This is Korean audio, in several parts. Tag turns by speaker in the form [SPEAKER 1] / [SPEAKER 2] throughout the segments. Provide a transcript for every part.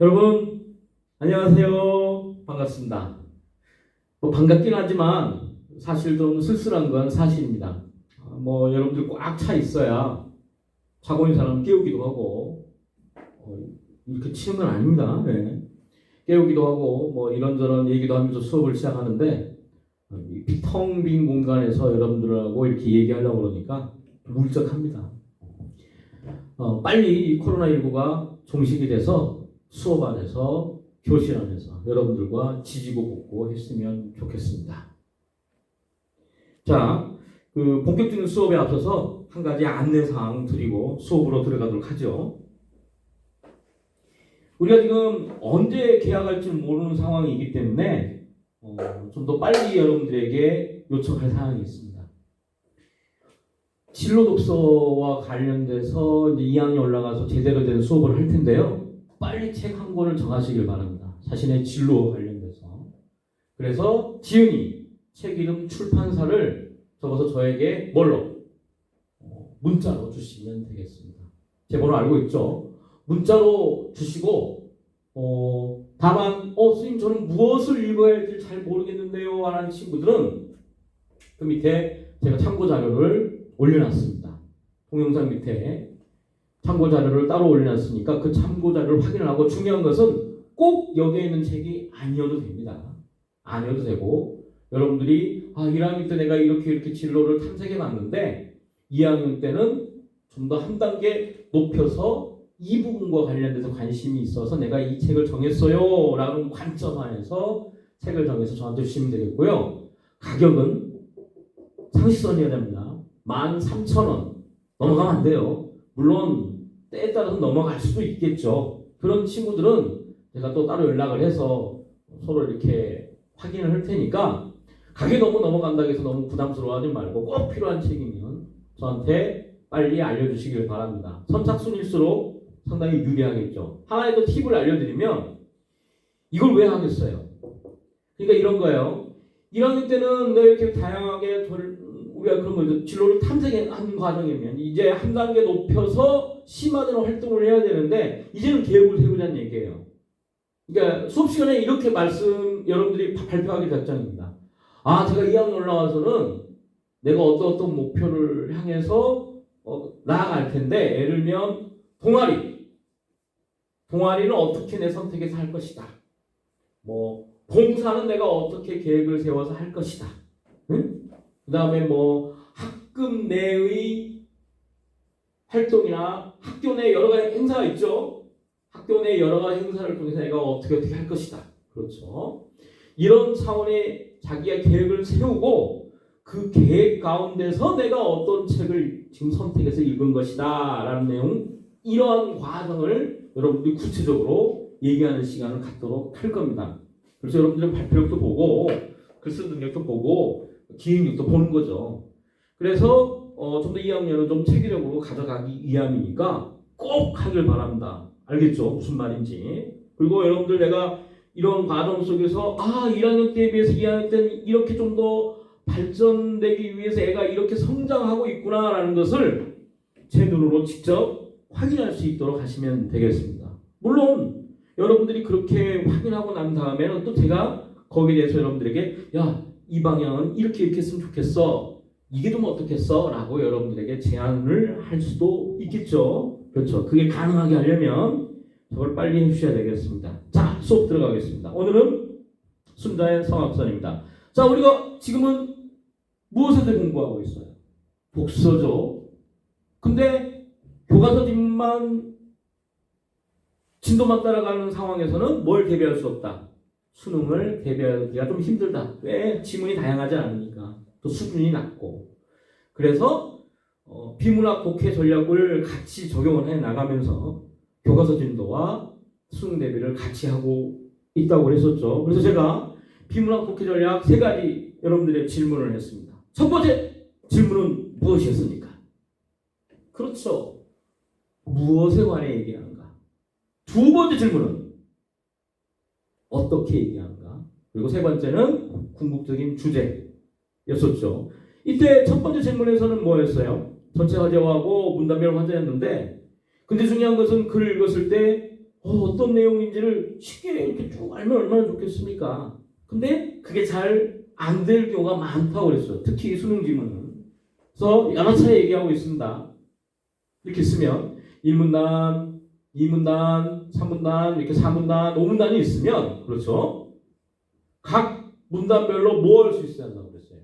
[SPEAKER 1] 여러분 안녕하세요. 반갑습니다. 반갑긴 하지만 사실 좀 쓸쓸한 건 사실입니다. 여러분들 꽉 차 있어야 자고 있는 사람은 깨우기도 하고 이렇게 치는 건 아닙니다. 네. 깨우기도 하고 이런저런 얘기도 하면서 수업을 시작하는데 텅 빈 공간에서 여러분들하고 이렇게 얘기하려고 그러니까 울적합니다. 빨리 이 코로나19가 종식이 돼서 수업 안에서 교실 안에서 여러분들과 지지고 볶고 했으면 좋겠습니다. 자, 본격적인 수업에 앞서서 한 가지 안내사항 드리고 수업으로 들어가도록 하죠. 우리가 지금 언제 개학할지 모르는 상황이기 때문에 좀 더 빨리 여러분들에게 요청할 사항이 있습니다. 진로 독서와 관련돼서 이제 2학년 올라가서 제대로 된 수업을 할 텐데요. 빨리 책 한 권을 정하시길 바랍니다. 자신의 진로와 관련돼서. 그래서 지은이 책 이름 출판사를 적어서 저에게 문자로 주시면 되겠습니다. 제 번호 알고 있죠? 문자로 주시고 다만 선생님 저는 무엇을 읽어야 할지 잘 모르겠는데요 하는 친구들은 그 밑에 제가 참고 자료를 올려놨습니다. 동영상 밑에 참고 자료를 따로 올려놨으니까 그 참고 자료를 확인을 하고 중요한 것은 꼭 여기에 있는 책이 아니어도 됩니다. 아니어도 되고 여러분들이 1학년 때 내가 이렇게 진로를 탐색해 봤는데 2학년 때는 좀 더 한 단계 높여서 이 부분과 관련돼서 관심이 있어서 내가 이 책을 정했어요 라는 관점 안에서 책을 정해서 저한테 주시면 되겠고요. 가격은 상식선이어야 됩니다. 13,000원 넘어가면 안 돼요. 물론 때에 따라서 넘어갈 수도 있겠죠. 그런 친구들은 제가 또 따로 연락을 해서 서로 이렇게 확인을 할 테니까 가격이 너무 넘어간다고 해서 너무 부담스러워하지 말고 꼭 필요한 책이면 저한테 빨리 알려주시길 바랍니다. 선착순일수록 상당히 유리하겠죠. 하나의 또 팁을 알려드리면 이걸 왜 하겠어요? 그러니까 이런 거예요. 1학년 때는 이렇게 다양하게 우리가 그런 거죠. 진로를 탐색한 과정이면 이제 한 단계 높여서 심화되는 활동을 해야 되는데 이제는 계획을 세우자는 얘기예요. 그러니까 수업 시간에 이렇게 여러분들이 발표하기 작정입니다. 제가 2학년 올라와서는 내가 어떤 목표를 향해서 나아갈 텐데 예를 들면 동아리는 어떻게 내 선택해서 할 것이다. 봉사는 내가 어떻게 계획을 세워서 할 것이다. 응? 그 다음에 학급 내의 활동이나 학교 내 여러 가지 행사가 있죠. 학교 내 여러 가지 행사를 통해서 내가 어떻게 할 것이다. 그렇죠. 이런 차원의 자기가 계획을 세우고 그 계획 가운데서 내가 어떤 책을 지금 선택해서 읽은 것이다 라는 내용, 이러한 과정을 여러분들이 구체적으로 얘기하는 시간을 갖도록 할 겁니다. 그래서 여러분들은 발표력도 보고 글쓰기 능력도 보고 기획력도 보는 거죠. 그래서 좀 더 2학년은 좀 체계적으로 가져가기 위함이니까 꼭 하길 바랍니다. 알겠죠? 무슨 말인지. 그리고 여러분들 내가 이런 과정 속에서 1학년 때에 비해서 2학년 때는 이렇게 좀 더 발전되기 위해서 애가 이렇게 성장하고 있구나라는 것을 제 눈으로 직접 확인할 수 있도록 하시면 되겠습니다. 물론 여러분들이 그렇게 확인하고 난 다음에는 또 제가 거기에 대해서 여러분들에게 이 방향은 이렇게 했으면 좋겠어. 이게 좀 어떻겠어? 라고 여러분들에게 제안을 할 수도 있겠죠. 그렇죠. 그게 가능하게 하려면 저걸 빨리 해주셔야 되겠습니다. 자, 수업 들어가겠습니다. 오늘은 순자의 성악선입니다. 자, 우리가 지금은 무엇에 대해 공부하고 있어요? 독서죠. 근데 교과서집만 진도만 따라가는 상황에서는 뭘 대비할 수 없다. 수능을 대비하기가 좀 힘들다. 왜? 지문이 다양하지 않으니까. 또 수준이 낮고. 그래서 비문학 독해 전략을 같이 적용을 해 나가면서 교과서 진도와 수능 대비를 같이 하고 있다고 했었죠. 그래서 제가 비문학 독해 전략 3가지 여러분들의 질문을 했습니다. 첫 번째 질문은 무엇이었습니까? 그렇죠. 무엇에 관해 얘기하는가? 두 번째 질문은 어떻게 얘기하는가? 그리고 세 번째는 궁극적인 주제였었죠. 이때 첫 번째 질문에서는 뭐였어요? 전체 화제하고 문단별 화제였는데 근데 중요한 것은 글을 읽었을 때 어떤 내용인지를 쉽게 이렇게 쭉 알면 얼마나 좋겠습니까? 근데 그게 잘 안 될 경우가 많다고 그랬어요. 특히 수능 지문은. 그래서 여러 차례 얘기하고 있습니다. 이렇게 쓰면 1문단, 2문단, 3문단, 이렇게 4문단, 5문단이 있으면 그렇죠. 각 문단별로 뭐 할 수 있어야 한다고 그랬어요.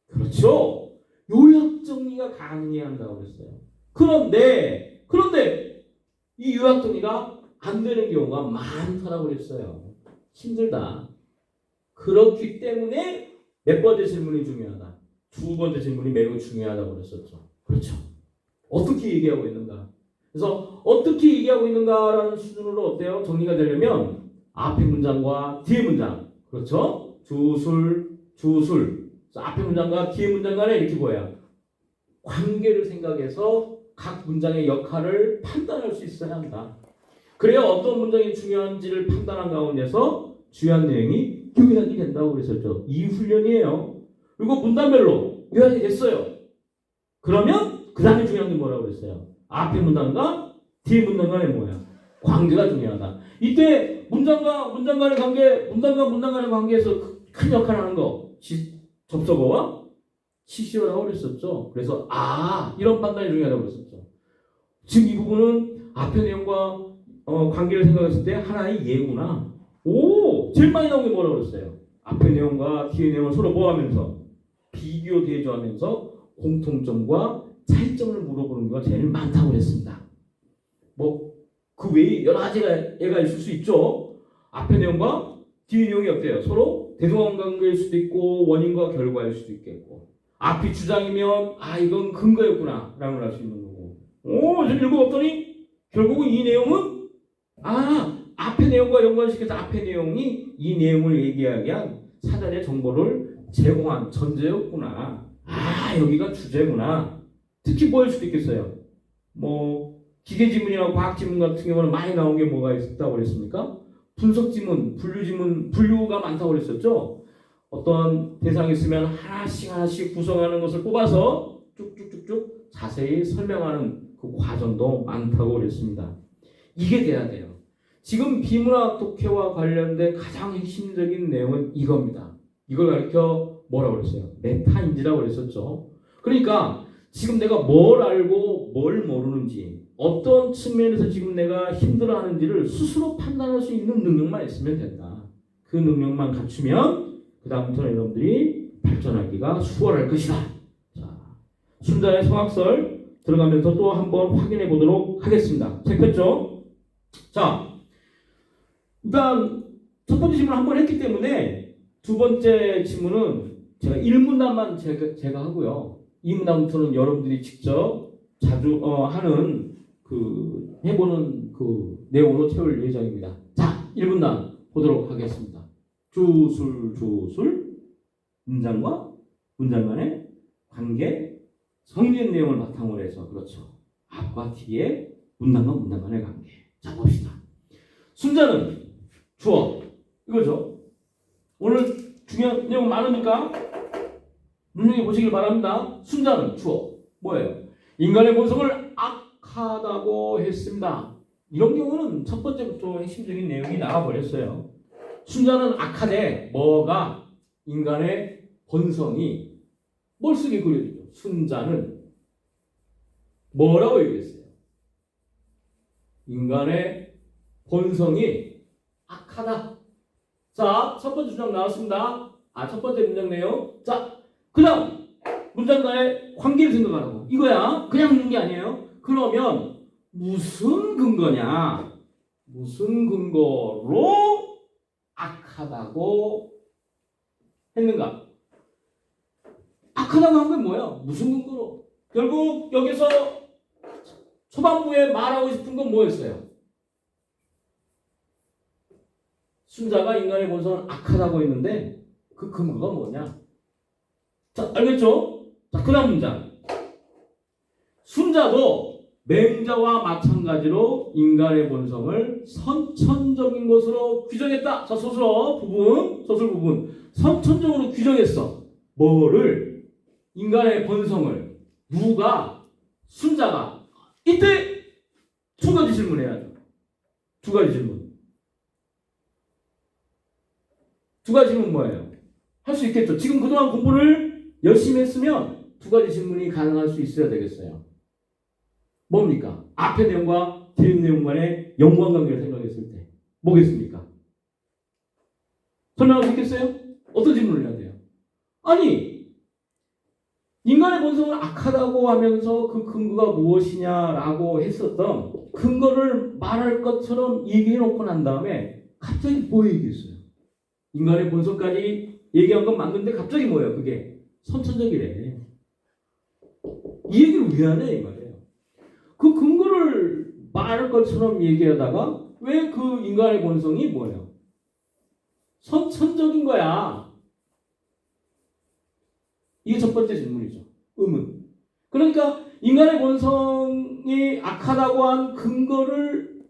[SPEAKER 1] 그렇죠. 요약 정리가 가능해야 한다고 그랬어요. 그런데 이 요약 정리가 안 되는 경우가 많다고 그랬어요. 힘들다. 그렇기 때문에 몇 번째 질문이 중요하다. 두 번째 질문이 매우 중요하다고 그랬었죠. 그렇죠. 어떻게 얘기하고 있는가? 그래서 어떻게 얘기하고 있는가라는 수준으로 어때요? 정리가 되려면 앞에 문장과 뒤에 문장, 그렇죠? 주술. 그래서 앞에 문장과 뒤에 문장 간에 이렇게 뭐야? 관계를 생각해서 각 문장의 역할을 판단할 수 있어야 한다. 그래야 어떤 문장이 중요한지를 판단한 가운데서 중요한 내용이 요약이 된다고 그랬었죠. 이 훈련이에요. 그리고 문단별로 요약이 됐어요. 그러면 그 다음에 중요한 게 뭐라고 그랬어요? 앞에 문단과 뒤에 문단 간의 뭐야? 관계가 중요하다. 이때 문장과 문장 간의 관계, 문단과 문단 간의 관계에서 큰 역할을 하는 거 접속어와 CC어라고 그랬었죠. 그래서 이런 판단이 중요하다고 그랬었죠. 지금 이 부분은 앞의 내용과 관계를 생각했을 때 하나의 예구나. 제일 많이 나온 게 뭐라고 그랬어요? 앞의 내용과 뒤의 내용을 서로 뭐 하면서 비교 대조하면서 공통점과 차이점을 물어보는 게 제일 많다고 그랬습니다. 뭐 그 외에 여러 가지가 있을 수 있죠. 앞의 내용과 뒤의 내용이 어때요? 서로 대동관계일 수도 있고 원인과 결과일 수도 있겠고, 앞이 주장이면 이건 근거였구나 라는 걸 알 수 있는 거고, 좀 읽어봤더니 결국은 이 내용은 앞의 내용과 연관시켜서 앞의 내용이 이 내용을 얘기하기 위한 사전의 정보를 제공한 전제였구나. 여기가 주제구나. 특히 뭐일 수도 있겠어요. 뭐 기계지문이나 과학지문 같은 경우는 많이 나온 게 뭐가 있다고 그랬습니까? 분석지문, 분류지문, 분류가 많다고 그랬었죠. 어떤 대상이 있으면 하나씩 구성하는 것을 뽑아서 쭉쭉쭉쭉 자세히 설명하는 그 과정도 많다고 그랬습니다. 이게 돼야 돼요. 지금 비문학 독해와 관련된 가장 핵심적인 내용은 이겁니다. 이걸 가르쳐 뭐라고 그랬어요? 메타인지라고 그랬었죠. 그러니까 지금 내가 뭘 알고 뭘 모르는지, 어떤 측면에서 지금 내가 힘들어하는지를 스스로 판단할 수 있는 능력만 있으면 된다. 그 능력만 갖추면 그 다음부터는 여러분들이 발전하기가 수월할 것이다. 자, 순자의 성악설 들어가면서 또 한번 확인해 보도록 하겠습니다. 책 폈죠? 자, 일단 첫 번째 질문을 한번 했기 때문에 두 번째 질문은 제가 1문단만 제가 하고요. 2문단부터는 여러분들이 직접 자주 하는 해보는 그 내용으로 채울 예정입니다. 자, 1문단 보도록 하겠습니다. 주술 문장과 문장 간의 관계, 성립 내용을 바탕으로 해서, 그렇죠. 앞과 뒤에 문장과 문장 간의 관계. 자, 봅시다. 순자는 주어 이거죠. 오늘 중요한 내용 많으니까 눈여겨 보시길 바랍니다. 순자는 주어 뭐예요? 인간의 본성을 악하다고 했습니다. 이런 경우는 첫 번째부터 핵심적인 내용이 나와버렸어요. 순자는 악하되 뭐가? 인간의 본성이 뭘 쓰게 그려지죠? 순자는 뭐라고 얘기했어요? 인간의 본성이 악하다. 자, 첫 번째 주장 나왔습니다. 첫 번째 문장 내용. 자, 그 다음 문장 간의 관계를 생각하라고. 이거야. 그냥 있는 게 아니에요. 그러면 무슨 근거냐? 무슨 근거로 악하다고 했는가? 악하다고 한 건 뭐야? 무슨 근거로? 결국 여기서 초반부에 말하고 싶은 건 뭐였어요? 순자가 인간의 본성을 악하다고 했는데 그 근거가 뭐냐? 자, 알겠죠? 자, 그 다음 문장. 순자도 맹자와 마찬가지로 인간의 본성을 선천적인 것으로 규정했다. 자, 소설 부분. 선천적으로 규정했어. 뭐를? 인간의 본성을. 누가? 순자가. 이때 두 가지 질문해야죠. 두 가지 질문. 두 가지 질문 뭐예요? 할 수 있겠죠. 지금 그동안 공부를 열심히 했으면 두 가지 질문이 가능할 수 있어야 되겠어요. 뭡니까? 앞의 내용과 뒤의 내용 간의 연관관계를 생각했을 때 뭐겠습니까? 설명할 수 있겠어요? 어떤 질문을 해야 돼요? 아니, 인간의 본성은 악하다고 하면서 그 근거가 무엇이냐라고 했었던 근거를 말할 것처럼 얘기해놓고 난 다음에 갑자기 뭐 얘기했어요? 인간의 본성까지 얘기한 건 맞는데 갑자기 뭐예요? 그게 선천적이래. 이 얘기를 왜 하냐 이 말이에요. 그 근거를 말할 것처럼 얘기하다가 왜 그 인간의 본성이 뭐예요? 선천적인 거야. 이게 첫 번째 질문이죠. 의문. 그러니까 인간의 본성이 악하다고 한 근거를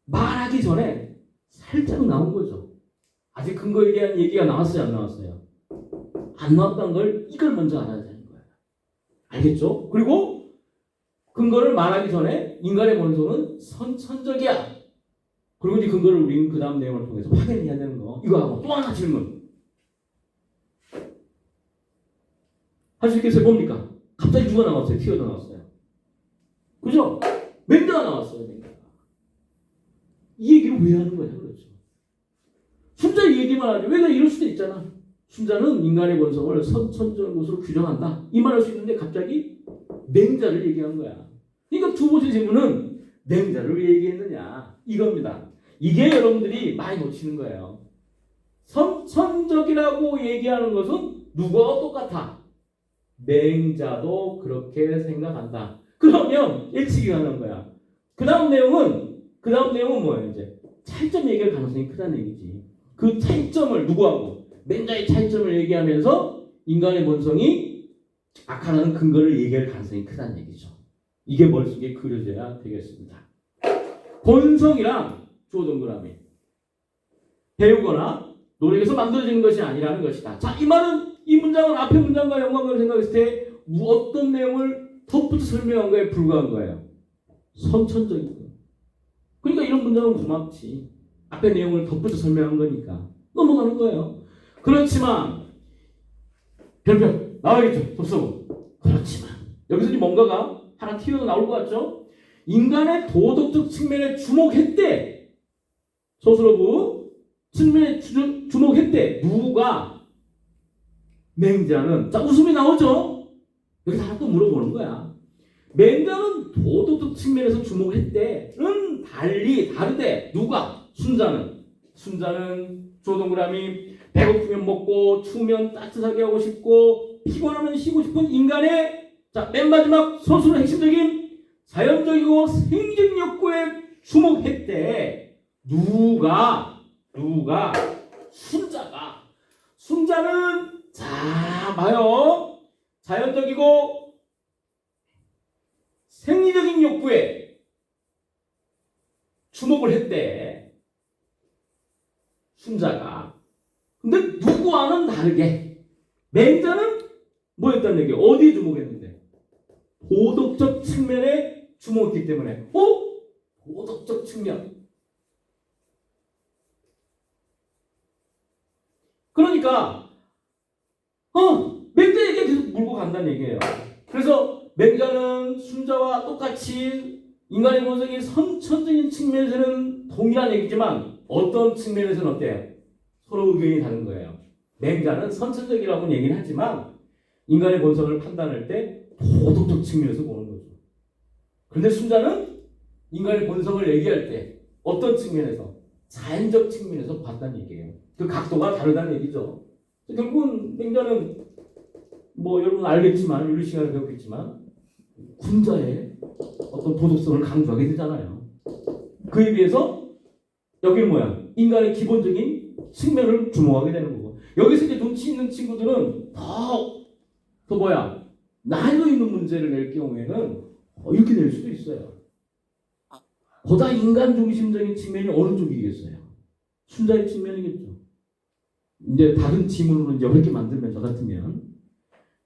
[SPEAKER 1] 말하기 전에 살짝 나온 거죠. 아직 근거에 대한 얘기가 나왔어요? 안 나왔어요? 안 나왔다는 걸 이걸 먼저 알아야 되는 거예요. 알겠죠? 그리고 근거를 말하기 전에 인간의 본성은 선천적이야. 그리고 이제 근거를 우리는 그 다음 내용을 통해서 확인해야 되는 거. 이거 하고 또 하나 질문. 할 수 있겠어요? 뭡니까? 갑자기 누가 나왔어요? 튀어져 나왔어요. 그죠? 맹자가 나왔어요. 맹자가. 이 얘기를 왜 하는 거냐? 그렇죠. 순자 얘기만 하지. 왜 이럴 수도 있잖아. 순자는 인간의 본성을 선천적인 것으로 규정한다. 이 말 할 수 있는데 갑자기 맹자를 얘기한 거야. 그러니까 두 번째 질문은 맹자를 왜 얘기했느냐? 이겁니다. 이게 여러분들이 많이 놓치는 거예요. 선천적이라고 얘기하는 것은 누구와 똑같아? 맹자도 그렇게 생각한다. 그러면 일치기가 하는 거야. 그 다음 내용은 뭐예요? 이제 차이점 얘기할 가능성이 크다는 얘기지. 그 차이점을 누구하고? 맹자의 차이점을 얘기하면서 인간의 본성이 악하다는 근거를 얘기할 가능성이 크다는 얘기죠. 이게 머릿속에 그려져야 되겠습니다. 본성이랑 주어 동그라미 배우거나 노력해서 만들어지는 것이 아니라는 것이다. 자, 이 말은 이 문장은 앞의 문장과 연관관계를 생각했을 때 어떤 내용을 덧붙여 설명한 거에 불과한 거예요. 선천적인 거. 그러니까 이런 문장은 고맙지. 앞의 내용을 덧붙여 설명한 거니까 넘어가는 거예요. 그렇지만 별별 나와야겠죠. 접속. 그렇지만 여기서 이제 뭔가가 하나 튀어나올 것 같죠? 인간의 도덕적 측면에 주목했대. 소스로브 측면에 주목했대. 누가? 맹자는. 자, 웃음이 나오죠? 여기서 하나 또 물어보는 거야. 맹자는 도덕적 측면에서 주목했대.는 다르대. 누가? 순자는 조동그라미 배고프면 먹고 추우면 따뜻하게 하고 싶고 피곤하면 쉬고 싶은 인간의 자, 맨 마지막 소수로 핵심적인 자연적이고 생적 욕구에 주목했대. 누가? 순자는 자, 봐요. 자연적이고 생리적인 욕구에 주목을 했대. 순자가. 근데 누구와는 다르게 맹자는 뭐였다는 얘기예요? 어디에 주목했는데? 도덕적 측면에 주목했기 때문에. 도덕적 측면. 그러니까 맹자 얘기가 계속 물고 간다는 얘기예요. 그래서 맹자는 순자와 똑같이 인간의 본성이 선천적인 측면에서는 동일한 얘기지만 어떤 측면에서는 어때요? 서로 의견이 다른 거예요. 맹자는 선천적이라고 얘기는 하지만 인간의 본성을 판단할 때 도덕적 측면에서 보는 거죠. 그런데 순자는 인간의 본성을 얘기할 때 어떤 측면에서? 자연적 측면에서 봤다는 얘기예요. 그 각도가 다르다는 얘기죠. 결국은 맹자는 뭐 여러분 알겠지만 윤리 시간을 배웠겠지만 군자의 어떤 도덕성을 강조하게 되잖아요. 그에 비해서 여기는 뭐야? 인간의 기본적인 측면을 주목하게 되는 거고 여기서 이제 눈치 있는 친구들은 더 난이도 있는 문제를 낼 경우에는 이렇게 낼 수도 있어요. 보다 인간 중심적인 측면이 어느 쪽이겠어요? 순자의 측면이겠죠. 이제 다른 지문으로 이제 어렵게 만들면 저 같으면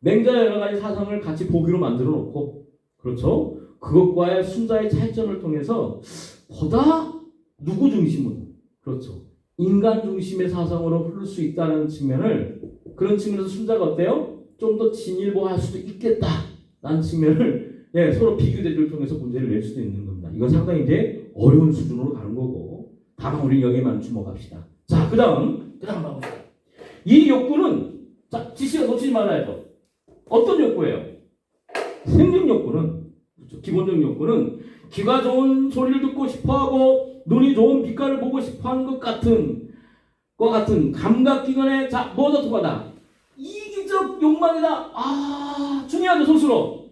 [SPEAKER 1] 맹자의 여러 가지 사상을 같이 보기로 만들어 놓고 그렇죠? 그것과의 순자의 차이점을 통해서 보다 누구 중심으로? 그렇죠. 인간 중심의 사상으로 흐를 수 있다는 측면을, 그런 측면에서 순자가 어때요? 좀 더 진일보할 수도 있겠다라는 측면을 서로 비교 대조를 통해서 문제를 낼 수도 있는 겁니다. 이건 상당히 이제 어려운 수준으로 가는 거고, 다만 우리 여기에만 주목합시다. 자, 그다음 봐보세요. 이 욕구는, 자, 지시가 놓치지 말아야죠. 어떤 욕구예요? 생존 욕구는, 그렇죠. 기본적 욕구는 귀가 좋은 소리를 듣고 싶어하고 눈이 좋은 빛깔을 보고 싶어하는 것 같은 감각기관에, 자, 뭐가 통하다? 이기적 욕망이다. 아, 중요하죠, 스스로.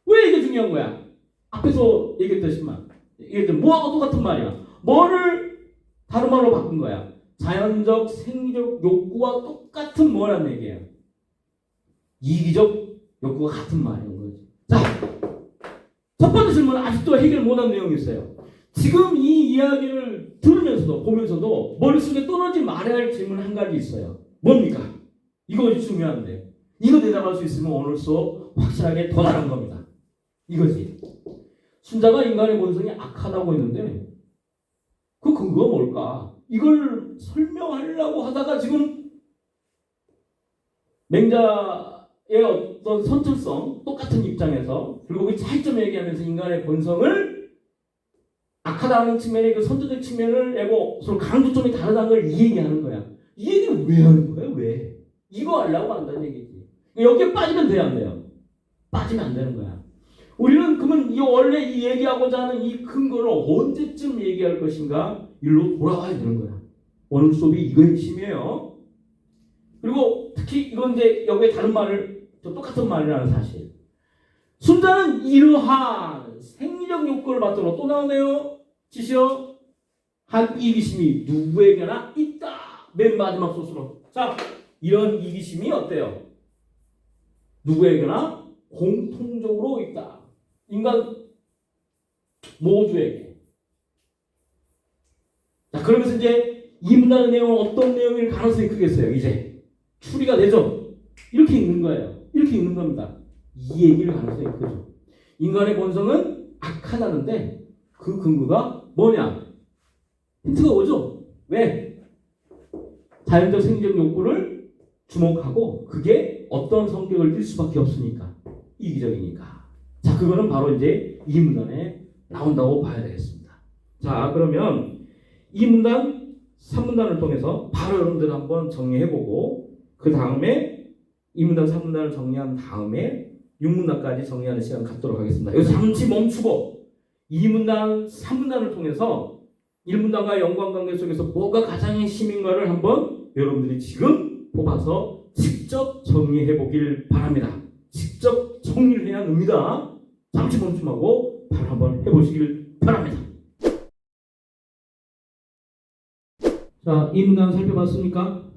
[SPEAKER 1] 왜 이게 중요한 거야? 앞에서 얘기했듯이만 이게 뭐하고 똑같은 말이야. 뭐를 다른 말로 바꾼 거야? 자연적 생리적 욕구와 똑같은 뭐라는 얘기예요? 이기적 욕구가 같은 말인 거지. 자, 첫 번째 질문은 아직도 해결 못한 내용이 있어요. 지금 이 이야기를 들으면서도 보면서도 머릿속에 떠나지 말아야 할 질문 한 가지 있어요. 뭡니까? 이것이 중요한데, 이거 대답할 수 있으면 오늘 수업 확실하게 더 잘한 겁니다. 이거지. 순자가 인간의 본성이 악하다고 했는데 그 근거가 뭘까? 이걸 설명하려고 하다가 지금 맹자의 어떤 선천성, 똑같은 입장에서 그리고 그 차이점을 얘기하면서 인간의 본성을 악하다는 측면의 그 선천적 측면을 내고 서로 강조점이 다르다는 걸 이 얘기하는 거야. 이 얘기를 왜 하는 거야? 왜? 이거 하려고 한다는 얘기지. 여기에 빠지면 돼요, 안 돼요? 빠지면 안 되는 거야. 우리는 그러면 원래 이 얘기하고자 하는 이 근거를 언제쯤 얘기할 것인가? 일로 돌아와야 되는 거야. 오늘 수업이 이거의 핵심이에요. 그리고 특히 이건 이제 여기에 다른 말을, 똑같은 말이라는 사실. 순자는 이러한 생리적 욕구를 받들어 또 나오네요. 지시어 한 이기심이 누구에게나 있다. 맨 마지막 소스로. 자, 이런 이기심이 어때요? 누구에게나 공통적으로 있다. 인간 모두에게. 자, 그러면서 이제 이 문단의 내용은 어떤 내용일 가능성이 크겠어요? 이제 추리가 되죠? 이렇게 읽는 거예요. 이렇게 읽는 겁니다. 이 얘기를 가능성이 크죠. 인간의 본성은 악하다는데 그 근거가 뭐냐? 힌트가 오죠? 왜? 자연적 생리적 욕구를 주목하고 그게 어떤 성격을 띨 수밖에 없으니까. 이기적이니까. 자, 그거는 바로 이제 이 문단에 나온다고 봐야 되겠습니다. 자, 그러면 이 문단, 3문단을 통해서 바로 여러분들 한번 정리해보고 그 다음에 이 문단, 3문단을 정리한 다음에 6문단까지 정리하는 시간 갖도록 하겠습니다. 여기서 잠시 멈추고 2문단, 3문단을 통해서 1문단과 연관관계 속에서 뭐가 가장 핵심인가를 한번 여러분들이 지금 뽑아서 직접 정리해보길 바랍니다. 직접 정리를 해야 합니다. 잠시 멈춤하고 바로 한번 해보시길 바랍니다. 자, 이 문단 살펴봤습니까?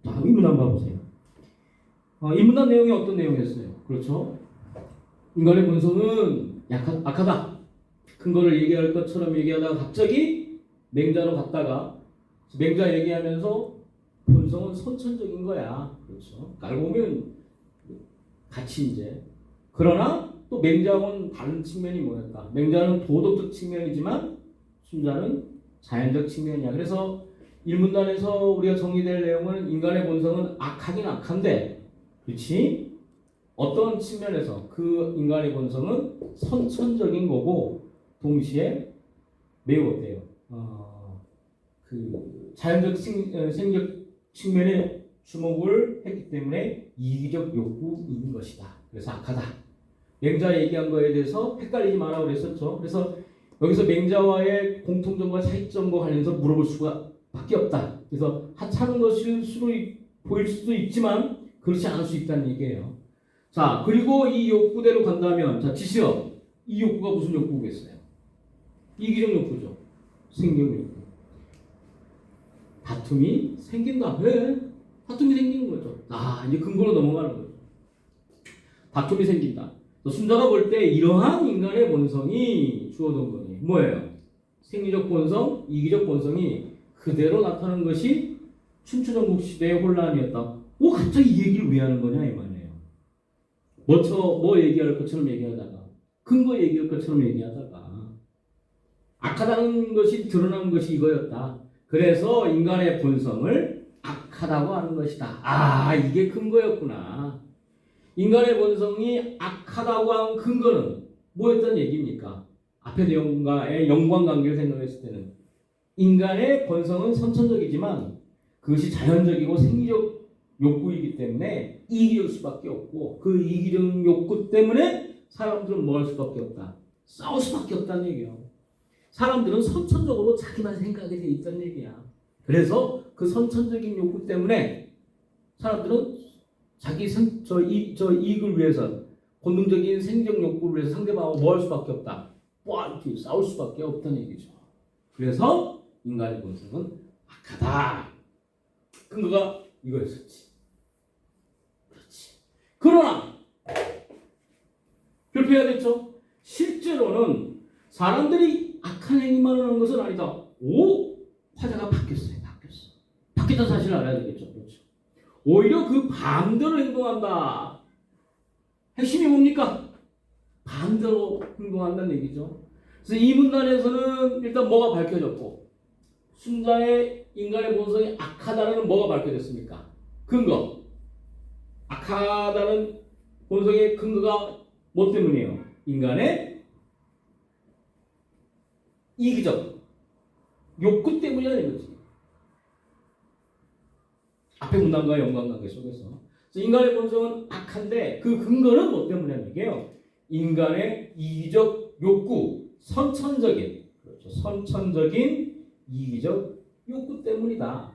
[SPEAKER 1] 자, 이 문단 봐보세요. 이 문단 내용이 어떤 내용이었어요? 그렇죠? 인간의 본성은 악하다. 근거를 얘기할 것처럼 얘기하다가 갑자기 맹자로 갔다가 맹자 얘기하면서 본성은 선천적인 거야. 그렇죠? 알고 보면 같이 이제. 그러나 또 맹자하고는 다른 측면이 뭐였다? 맹자는 도덕적 측면이지만 순자는 자연적 측면이야. 그래서 1문단에서 우리가 정리될 내용은 인간의 본성은 악하긴 악한데, 그렇지? 어떤 측면에서 그 인간의 본성은 선천적인 거고 동시에 매우 어때요? 그 자연적 생적 측면에 주목을 했기 때문에 이기적 욕구인 것이다. 그래서 악하다. 맹자 얘기한 거에 대해서 헷갈리지 마라 그랬었죠. 그래서 여기서 맹자와의 공통점과 차이점과 관련해서 물어볼 수가 밖에 없다. 그래서 하찮은 것일 수도 보일 수도 있지만 그렇지 않을 수 있다는 얘기예요. 자, 그리고 이 욕구대로 간다면, 자, 지시어. 이 욕구가 무슨 욕구겠어요? 이기적 욕구죠. 생명 욕구. 다툼이 생긴다. 왜? 다툼이 생기는 거죠. 이제 근거로 넘어가는 거죠. 다툼이 생긴다. 순자가 볼 때 이러한 인간의 본성이 주어진 거니 뭐예요? 생리적 본성, 이기적 본성이 그대로 나타나는 것이 춘추전국 시대의 혼란이었다. 갑자기 이 얘기를 왜 하는 거냐 이 말이에요. 뭐 얘기할 것처럼 얘기하다가 근거 얘기할 것처럼 얘기하다가 악하다는 것이 드러난 것이 이거였다. 그래서 인간의 본성을 악하다고 하는 것이다. 아, 이게 근거였구나. 인간의 본성이 악하다고 한 근거는 뭐였던 얘기입니까? 앞에 내용과의 연관관계를 생각했을 때는 인간의 본성은 선천적이지만 그것이 자연적이고 생리적 욕구이기 때문에 이기적일 수밖에 없고 그 이기적 욕구 때문에 사람들은 뭐 할 수밖에 없다. 싸울 수밖에 없다는 얘기예요. 사람들은 선천적으로 자기만 생각이 돼 있다는 얘기야. 그래서 그 선천적인 욕구 때문에 사람들은 자기 이익을 위해서 본능적인 생적 욕구를 위해서 상대방하고 뭐 할 수밖에 없다. 이렇게 싸울 수밖에 없다는 얘기죠. 그래서 인간의 본성은 악하다. 근거가 이거였었지. 그렇지. 그러나 결핍해야겠죠. 실제로는 사람들이 악한 행위만 하는 것은 아니다. 화자가 바뀌었어요. 바뀌었다는 사실을 알아야 되겠죠. 그렇죠. 오히려 그 반대로 행동한다. 핵심이 뭡니까? 반대로 행동한다는 얘기죠. 그래서 이 문단에서는 일단 뭐가 밝혀졌고 순자의 인간의 본성이 악하다는 뭐가 밝혀졌습니까? 근거. 악하다는 본성의 근거가 뭐 때문이에요? 인간의 이기적 욕구 때문이라는 거지. 앞에 문단과 연관관계 속에서. 그래서 인간의 본성은 악한데 그 근거는 뭐 때문이라는 얘기예요? 인간의 이기적 욕구, 선천적인, 그렇죠. 선천적인 이기적 욕구 때문이다.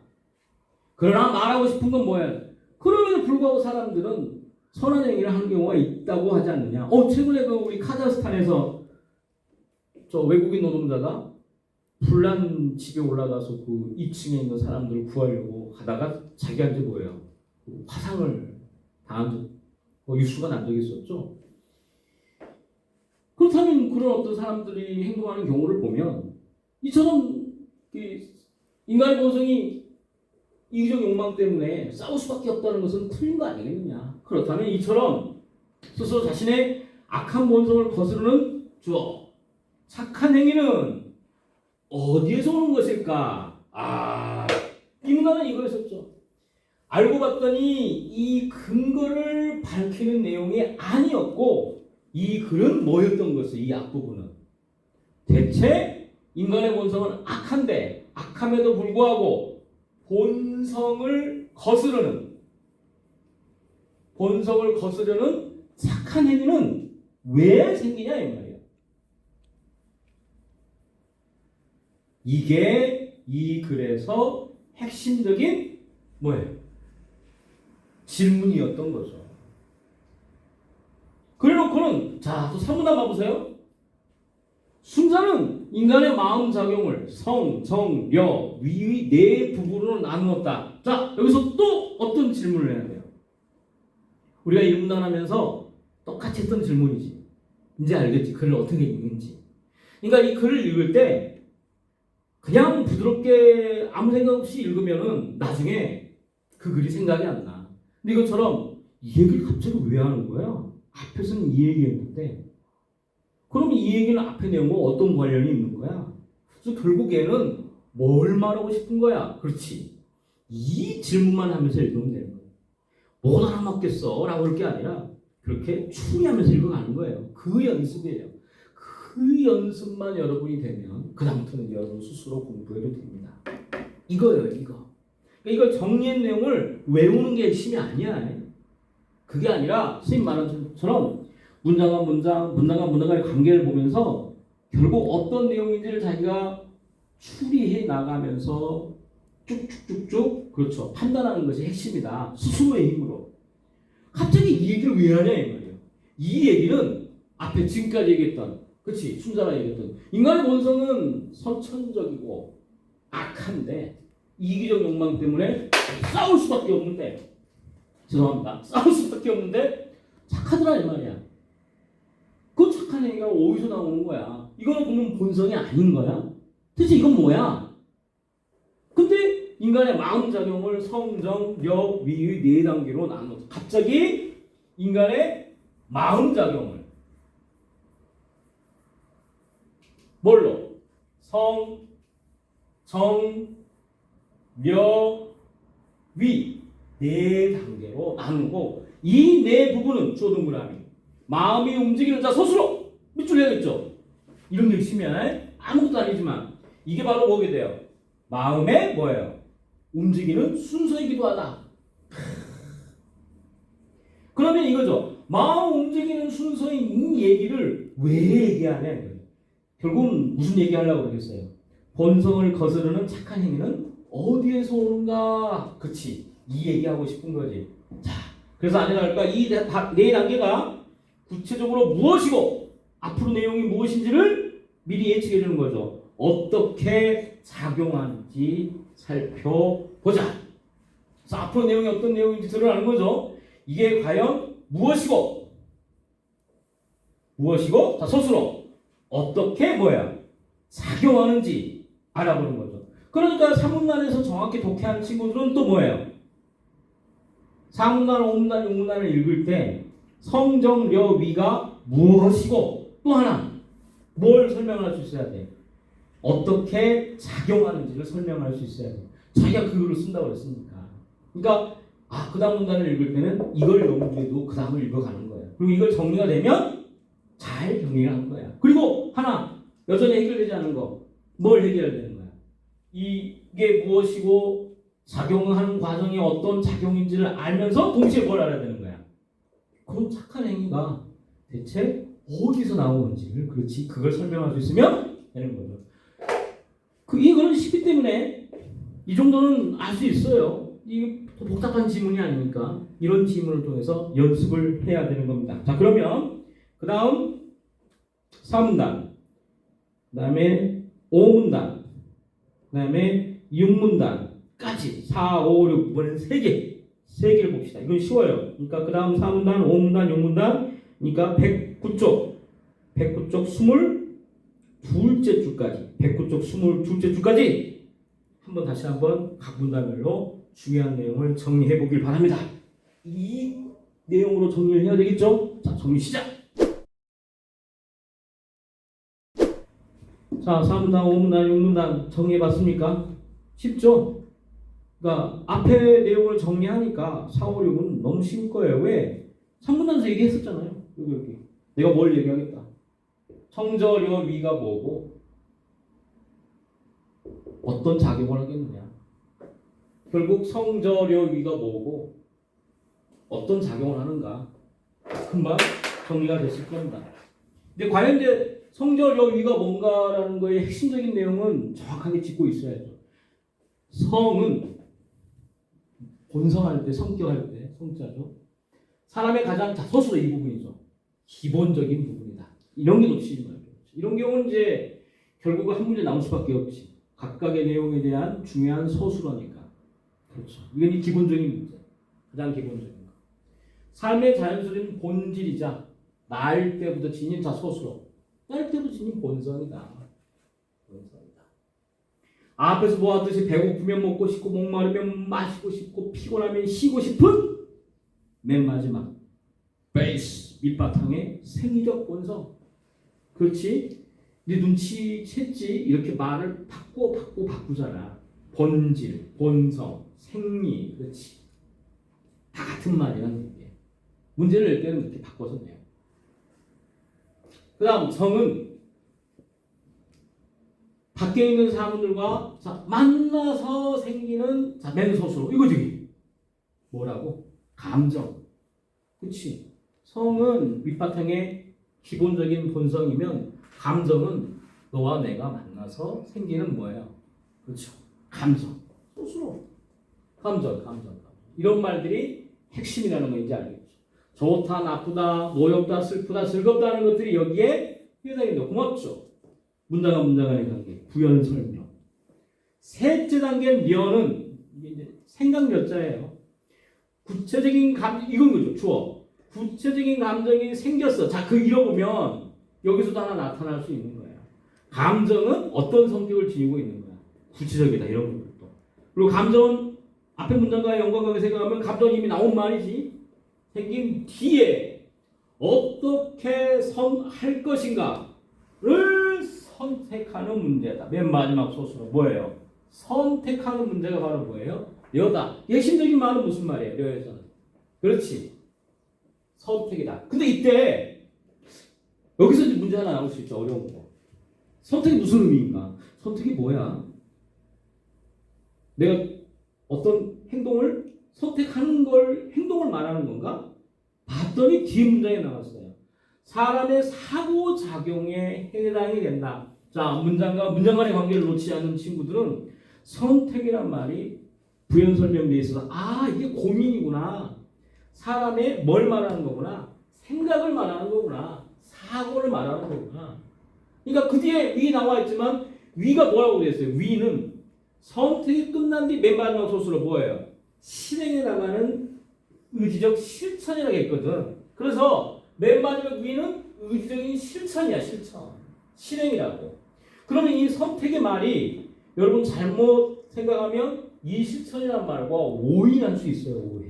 [SPEAKER 1] 그러나 말하고 싶은 건 뭐예요? 그럼에도 불구하고 사람들은 선한 행위를 하는 경우가 있다고 하지 않느냐? 최근에 그 우리 카자흐스탄에서 저 외국인 노동자가 불난 집에 올라가서 그 2층에 있는 사람들을 구하려고 하다가 자기한테 뭐예요? 화상을 당한 적, 뉴스가 난 적이 있었죠. 그렇다면 그런 어떤 사람들이 행동하는 경우를 보면 이처럼 인간의 본성이 이기적 욕망 때문에 싸울 수밖에 없다는 것은 틀린 거 아니겠느냐. 그렇다면 이처럼 스스로 자신의 악한 본성을 거스르는 착한 행위는 어디에서 오는 것일까? 이 문화는 이거였었죠. 알고 봤더니 이 근거를 밝히는 내용이 아니었고 이 글은 뭐였던 것을 이 앞부분은 대체 인간의 본성은 악한데 악함에도 불구하고 본성을 거스르는 착한 행위는 왜 생기냐 이 말이에요. 이게 이 글에서 핵심적인 질문이었던 거죠. 그래놓고는 또 3문단 봐보세요. 순자는 인간의 마음 작용을 성, 정, 려, 위의 네 부분으로 나누었다. 여기서 또 어떤 질문을 해야 돼요? 우리가 이 문단 하면서 똑같이 했던 질문이지. 이제 알겠지. 글을 어떻게 읽는지. 그러니까 이 글을 읽을 때 그냥 부드럽게 아무 생각 없이 읽으면은 나중에 그 글이 생각이 안 나. 근데 이것처럼 이 얘기를 갑자기 왜 하는 거야? 앞에서는 이 얘기했는데 그럼 이 얘기는 앞에 내용과 어떤 관련이 있는 거야? 그래서 결국에는 뭘 말하고 싶은 거야? 그렇지. 이 질문만 하면서 읽으면 되는 거야. 못 알아먹겠어 라고 할 게 아니라 그렇게 추리하면서 읽어가는 거예요. 그 연습이에요. 그 연습만 여러분이 되면 그 다음부터는 여러분 스스로 공부해도 됩니다. 이거예요. 이거. 그러니까 이걸 정리한 내용을 외우는 게 핵심이 아니야. 그게 아니라 선생님 말한 것처럼 문장과 문장과의 관계를 보면서 결국 어떤 내용인지를 자기가 추리해 나가면서 쭉쭉쭉쭉 그렇죠. 판단하는 것이 핵심이다. 스스로의 힘으로. 갑자기 이 얘기를 왜 하냐 이 말이에요. 이 얘기는 앞에 지금까지 얘기했던 그렇지. 순자가 얘기했던 인간의 본성은 선천적이고 악한데 이기적 욕망 때문에 싸울 수밖에 없는데 싸울 수밖에 없는데 착하더라 이 말이야. 그 착한 행위가 어디서 나오는 거야? 이거는 그러면 본성이 아닌 거야? 도대체 이건 뭐야? 근데 인간의 마음작용을 성정, 력, 위의 네 단계로 나눠서 갑자기 인간의 마음작용을 뭘로? 성, 정, 묘, 위 네 단계로 나누고 이 네 부분은 주어 동그라미 마음이 움직이는 자 스스로 밑줄 해야겠죠. 이런 게 있으면 아무것도 아니지만 이게 바로 뭐게 돼요? 마음의 뭐예요? 움직이는 순서이기도 하다. 그러면 이거죠. 마음 움직이는 순서인 이 얘기를 왜 얘기하냐? 결국은 무슨 얘기하려고 그러겠어요? 본성을 거스르는 착한 행위는 어디에서 오는가? 그치. 이 얘기하고 싶은 거지. 자, 그래서 안에 나올까? 이 네 단계가 구체적으로 무엇이고 앞으로 내용이 무엇인지를 미리 예측해 주는 거죠. 어떻게 작용하는지 살펴보자. 그래서 앞으로 내용이 어떤 내용인지 드러나는 거죠. 이게 과연 무엇이고 자 스스로 어떻게 뭐야 작용하는지 알아보는 거죠. 그러니까 사문단에서 정확히 독해하는 친구들은 또 뭐예요? 사문단, 오문단, 용문단을 읽을 때 성정려위가 무엇이고 또 하나 뭘 설명할 수 있어야 돼? 어떻게 작용하는지를 설명할 수 있어야 돼. 자기가 그 글을 쓴다고 그랬으니까. 그러니까 그 다음 문단을 읽을 때는 이걸 염두에 두고 그 다음을 읽어가는 거예요. 그리고 이걸 정리가 되면 잘 정리를 하는 거야. 그리고 하나 여전히 해결되지 않은 거 뭘 해결해야 되는 거야? 이게 무엇이고 작용하는 과정이 어떤 작용인지를 알면서 동시에 뭘 알아야 되는 거야? 그런 착한 행위가 대체 어디서 나오는지를 그렇지 그걸 설명할 수 있으면 되는 거죠. 이거는 쉽기 때문에 이 정도는 알 수 있어요. 이게 복잡한 지문이 아니니까 이런 지문을 통해서 연습을 해야 되는 겁니다. 자, 그러면 그 다음 4문단, 그 다음에 5문단, 그 다음에 6문단까지 4, 5, 6 이번엔 3개를 봅시다. 이건 쉬워요. 그러니까 그 다음 4문단, 5문단, 6문단 그러니까 109쪽 22째 줄까지 109쪽 22째 줄까지 다시 한번 각 문단별로 중요한 내용을 정리해 보길 바랍니다. 이 내용으로 정리를 해야 되겠죠? 자, 정리 시작! 자, 3문단, 5문단, 6문단 정리해 봤습니까? 쉽죠? 그러니까 앞에 내용을 정리하니까 4, 5, 6은 너무 쉬울 거예요. 왜? 3문단에서 얘기했었잖아요. 여기. 내가 뭘 얘기하겠다. 성저려 위가 뭐고 어떤 작용을 하겠느냐. 결국 성저려 위가 뭐고 어떤 작용을 하는가. 금방 정리가 됐을 겁니다. 근데 과연 이제 성저려 위가 뭔가라는 거의 핵심적인 내용은 정확하게 짚고 있어야죠. 성은 본성할 때, 성격할 때, 성자죠. 사람의 가장 서술의 이 부분이죠. 기본적인 부분이다. 이런 게 놓치지 말고. 이런 경우는 이제 결국은 한 문제 나올 수밖에 없지. 각각의 내용에 대한 중요한 서술어니까. 그렇죠. 이건 이 기본적인 문제. 가장 기본적인 거. 삶의 자연스러운 본질이자 날 때부터 지닌 서술어. 날 때부터 지닌 본성이다. 앞에서 보았듯이 배고프면 먹고 싶고 목마르면 마시고 싶고 피곤하면 쉬고 싶은 맨 마지막 베이스 밑바탕의 생리적 본성. 그렇지? 네 눈치챘지? 이렇게 말을 바꾸잖아. 본질, 본성, 생리. 그렇지? 다 같은 말이라는 얘기예요. 문제를 낼 때는 이렇게 바꿔서 내요. 그 다음 성은 밖에 있는 사람들과 만나서 생기는 맨소스로 이거지. 뭐라고? 감정. 그렇지? 성은 밑바탕의 기본적인 본성이면 감정은 너와 내가 만나서 생기는 뭐예요? 그렇죠? 감정. 소스로. 감정. 이런 말들이 핵심이라는 거 이제 알겠죠? 좋다, 나쁘다, 노엽다, 슬프다, 즐겁다는 것들이 여기에 해당입니다. 고맙죠? 문장과 문장 간의 관계, 부연 설명. 셋째 단계 려는 이게 이제 생각려자예요. 구체적인 이건 거죠. 주어. 구체적인 감정이 생겼어. 자, 그 잃어보면 여기서도 하나 나타날 수 있는 거예요. 감정은 어떤 성격을 지니고 있는 거야. 구체적이다 이런 것들도. 그리고 감정은 앞에 문장과 연관관계 생각하면 감정이 이미 나온 말이지. 생긴 뒤에 어떻게 할 것인가를 선택하는 문제다. 맨 마지막 소수가 뭐예요? 선택하는 문제가 바로 뭐예요? 여다. 핵심적인 말은 무슨 말이에요? 여에서는. 그렇지. 선택이다. 근데 이때 여기서 이제 문제 하나 나올 수 있죠. 어려운 거. 선택이 무슨 의미인가? 선택이 뭐야? 내가 어떤 행동을 선택하는 걸 행동을 말하는 건가? 봤더니 뒤에 문장에 나왔어요. 사람의 사고작용에 해당이 된다. 자, 문장 간의 관계를 놓지 않는 친구들은 선택이란 말이 부연 설명되어 있어서 이게 고민이구나. 사람의 뭘 말하는 거구나. 생각을 말하는 거구나. 사고를 말하는 거구나. 그러니까 그 뒤에 위 나와 있지만 위가 뭐라고 되어 있어요? 위는 선택이 끝난 뒤 맨 마지막 소수로 뭐예요? 실행에 나가는 의지적 실천이라고 했거든. 그래서 맨 마지막 위는 의지적인 실천이야. 실천. 실행이라고. 그러면 이 선택의 말이 여러분 잘못 생각하면 이 실천이란 말과 오인할 수 있어요. 오해.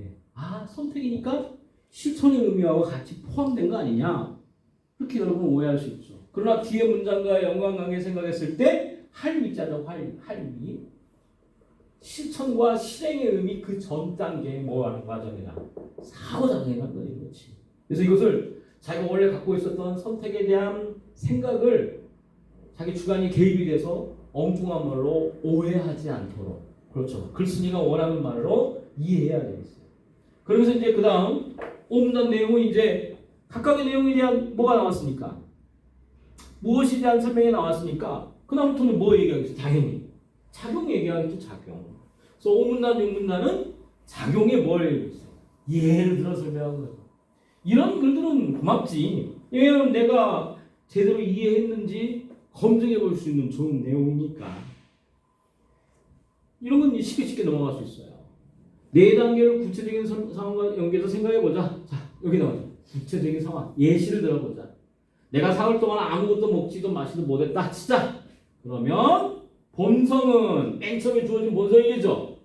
[SPEAKER 1] 선택이니까 실천의 의미하고 같이 포함된 거 아니냐? 그렇게 여러분 오해할 수 있죠. 그러나 뒤에 문장과 연관관계 생각했을 때 할미자죠. 할미. 실천과 실행의 의미 그 전 단계에 뭐하는 과정이다. 사고작용이라는 거예요. 그렇지. 그래서 이것을 자기가 원래 갖고 있었던 선택에 대한 생각을 자기 주관이 개입이 돼서 엉뚱한 말로 오해하지 않도록 그렇죠. 글쓴이가 원하는 말로 이해해야 되겠어요. 그러면서 이제 그 다음 5문단 내용은 이제 각각의 내용에 대한 뭐가 나왔습니까? 무엇에 대한 설명이 나왔으니까 그 다음부터는 뭐 얘기하겠어요? 당연히 작용 얘기하겠죠. 작용. 그래서 5문단, 6문단은 작용에 뭘 얘기했어요? 예를 들어 설명한 거죠. 이런 글들은 고맙지. 왜냐하면 내가 제대로 이해했는지 검증해 볼 수 있는 좋은 내용이니까. 이런 건 쉽게 넘어갈 수 있어요. 네 단계를 구체적인 상황과 연계해서 생각해 보자. 자, 여기 나와요. 구체적인 상황. 예시를 들어보자. 내가 사흘 동안 아무것도 먹지도 마시도 못했다. 치자. 그러면 본성은 맨 처음에 주어진 본성이겠죠.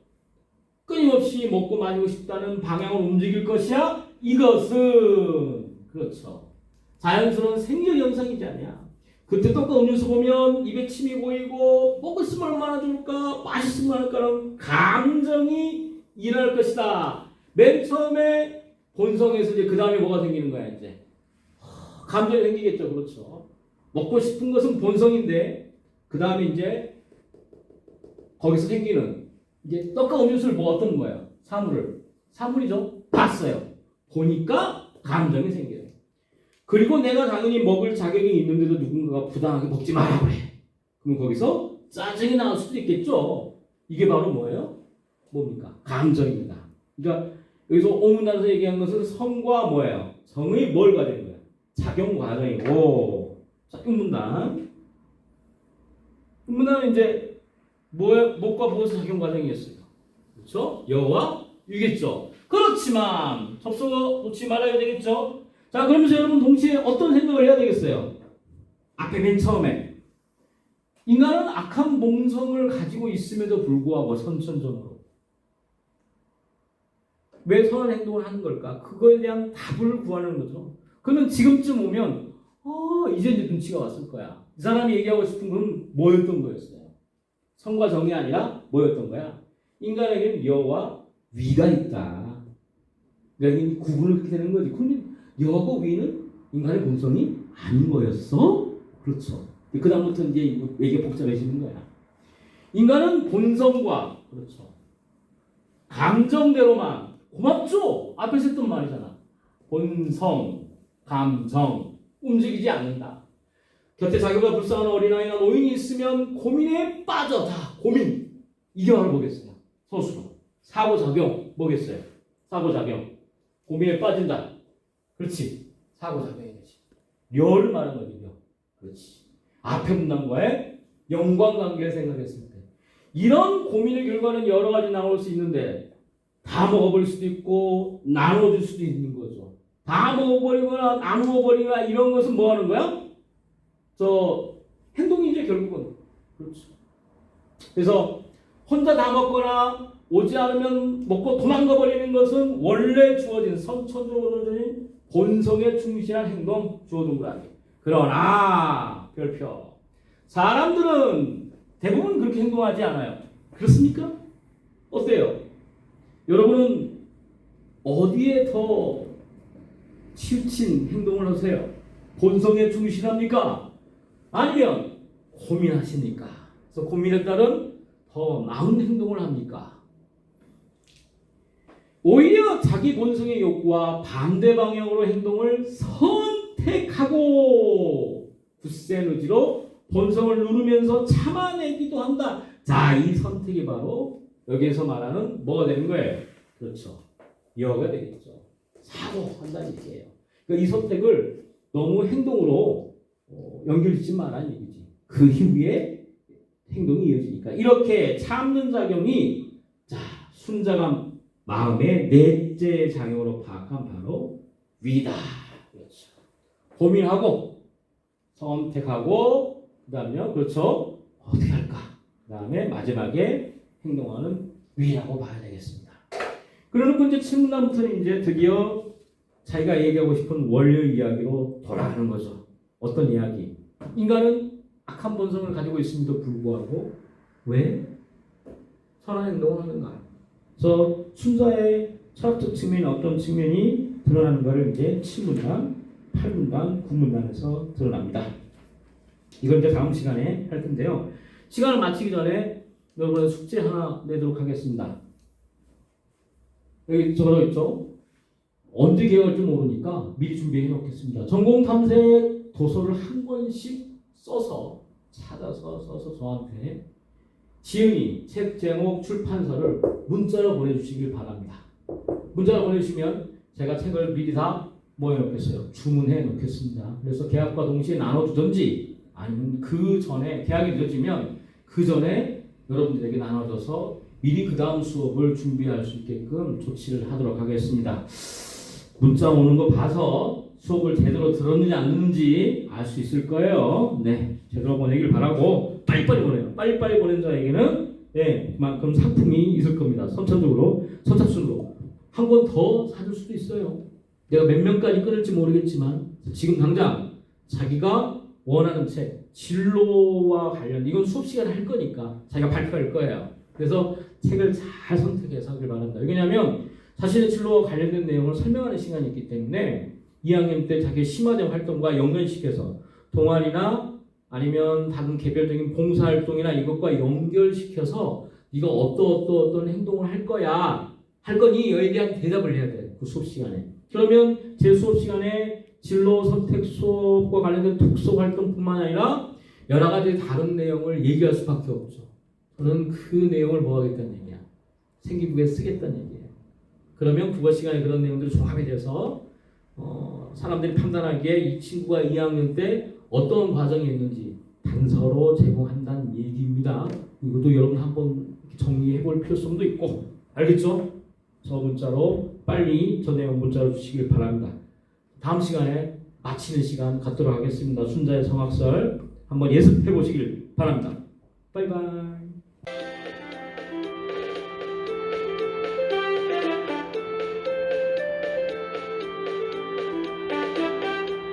[SPEAKER 1] 끊임없이 먹고 마시고 싶다는 방향으로 움직일 것이야. 이것은 그렇죠. 자연스러운 생理현상이지 않냐. 그때 떡과 음료수 보면 입에 침이 고이고 먹고 있으면 얼마나 좋을까 맛있으면 할까라는 감정이 일어날 것이다. 맨 처음에 본성에서 이제 그 다음에 뭐가 생기는 거야 이제 감정이 생기겠죠. 그렇죠. 먹고 싶은 것은 본성인데 그 다음에 이제 거기서 생기는 이제 떡과 음료수를 뭐 어떤 거예요? 사물이죠. 봤어요. 보니까 감정이 생겨요. 그리고 내가 당연히 먹을 자격이 있는데도 누군가가 부당하게 먹지 마라 그래. 그럼 거기서 짜증이 나올 수도 있겠죠. 이게 바로 뭐예요? 뭡니까? 감정입니다. 그러니까 여기서 오문단에서 얘기한 것은 성과 뭐예요? 성의 뭘 가진 거예요? 작용 과정이고. 자, 음문단. 음문단은 이제 무엇과 무엇의 작용 과정이었어요? 그렇죠? 여와 유겠죠. 그렇지만 접속어 놓지 말아야 되겠죠. 자, 그러면서 여러분 동시에 어떤 생각을 해야 되겠어요? 앞에 맨 처음에 인간은 악한 본성을 가지고 있음에도 불구하고 선천적으로 왜 선한 행동을 하는 걸까? 그거에 대한 답을 구하는 거죠. 그러면 지금쯤 오면 이제 눈치가 왔을 거야. 이 사람이 얘기하고 싶은 건 뭐였던 거였어요? 성과 정이 아니라 뭐였던 거야? 인간에게는 여와 위가 있다. 그러니까 구분을 그렇게 되는 거지. 그러면 여하고 위는 인간의 본성이 아닌 거였어? 그렇죠. 그 다음부터 이제 얘기가 복잡해지는 거야. 인간은 본성과 그렇죠. 감정대로만 고맙죠? 앞에서 했던 말이잖아. 본성, 감정 움직이지 않는다. 곁에 자기보다 불쌍한 어린아이나 노인이 있으면 고민에 빠져. 다 고민. 이게 바로 뭐겠어요? 서술어. 사고작용 뭐겠어요? 사고작용. 고민에 빠진다. 그렇지. 사고작용이 되지. 려를 말하는 거지. 려. 그렇지. 앞에 문단과의 연관관계를 생각했을 때 이런 고민의 결과는 여러 가지 나올 수 있는데 다 먹어버릴 수도 있고 나눠줄 수도 있는 거죠. 다 먹어버리거나 나누어버리거나 이런 것은 뭐 하는 거야? 행동이죠. 결국은. 그렇죠. 그래서 혼자 다 먹거나 오지 않으면 먹고 도망가 버리는 것은 원래 주어진 선천적으로 주어진 본성에 충실한 행동 주어진 거야. 그러나 별표 사람들은 대부분 그렇게 행동하지 않아요. 그렇습니까? 어때요? 여러분은 어디에 더 치우친 행동을 하세요? 본성에 충실합니까? 아니면 고민하십니까? 그래서 고민에 따른 더 나은 행동을 합니까? 오히려 자기 본성의 욕구와 반대 방향으로 행동을 선택하고 굳센 의지로 본성을 누르면서 참아내기도 한다. 자, 이 선택이 바로 여기에서 말하는 뭐가 되는 거예요? 그렇죠. 여가 되겠죠. 사고한다는 얘기예요. 그러니까 이 선택을 너무 행동으로 연결짓지 말라는 얘기지. 그 이후에 행동이 이어지니까 이렇게 참는 작용이 자 순자가 마음의 넷째 작용으로 파악한 바로 위다. 그렇죠. 고민하고 선택하고 그다음에요. 그렇죠. 어떻게 할까? 그다음에 마지막에 행동하는 위라고 봐야 되겠습니다. 그러놓고 이제 친문남부터는 이제 드디어 자기가 얘기하고 싶은 원리 이야기로 돌아가는 거죠. 어떤 이야기? 인간은 악한 본성을 가지고 있음에도 불구하고 왜 선한 행동을 하는가? 그래서 순자의 철학적 측면이 어떤 측면이 드러나는가를 이제 7문단, 8문단, 9문단에서 드러납니다. 이걸 이제 다음 시간에 할 텐데요. 시간을 마치기 전에 여러분의 숙제 하나 내도록 하겠습니다. 여기 적어져 있죠? 언제 개혁할지 모르니까 미리 준비해 놓겠습니다. 전공 탐색 도서를 한 권씩 써서 찾아서 저한테 지은이 책 제목 출판사를 문자로 보내주시길 바랍니다. 문자로 보내주시면 제가 책을 미리 다 뭐 해놓겠어요? 주문해 놓겠습니다. 그래서 계약과 동시에 나눠주든지 아니면 그 전에 계약이 늦어지면 그 전에 여러분들에게 나눠줘서 미리 그 다음 수업을 준비할 수 있게끔 조치를 하도록 하겠습니다. 문자 오는 거 봐서 수업을 제대로 들었는지 안 듣는지 알 수 있을 거예요. 네, 제대로 보내길 바라고 빨리빨리 보내요. 빨리빨리 보낸 자에게는 그만큼 상품이 있을 겁니다. 선천적으로, 선착순으로 한 권 더 사줄 수도 있어요. 내가 몇 명까지 끊을지 모르겠지만 지금 당장 자기가 원하는 책, 진로와 관련 이건 수업 시간에 할 거니까 자기가 발표할 거예요. 그래서 책을 잘 선택해서 하길 바랍니다. 왜냐하면 자신의 진로와 관련된 내용을 설명하는 시간이 있기 때문에 2학년 때 자기의 심화된 활동과 연결시켜서 동아리나 아니면 다른 개별적인 봉사활동이나 이것과 연결시켜서 네가 어떤 행동을 할 거야 할 거니 여기에 대한 대답을 해야 돼요. 그 수업 시간에. 그러면 제 수업 시간에 진로 선택 수업과 관련된 독서 활동뿐만 아니라 여러 가지 다른 내용을 얘기할 수밖에 없죠. 저는 그 내용을 뭐 하겠다는 얘기야? 생기부에 쓰겠다는 얘기예요. 그러면 국어 시간에 그런 내용들이 종합이 돼서 사람들이 판단하기에 이 친구가 2학년 때 어떤 과정이 있는지 단서로 제공한다는 얘기입니다. 이것도 여러분 한번 정리해 볼 필요성도 있고 알겠죠? 저 문자로 빨리 저 내용 문자로 주시길 바랍니다. 다음 시간에 마치는 시간 갖도록 하겠습니다. 순자의 성악설 한번 예습해 보시길 바랍니다. 바이바이.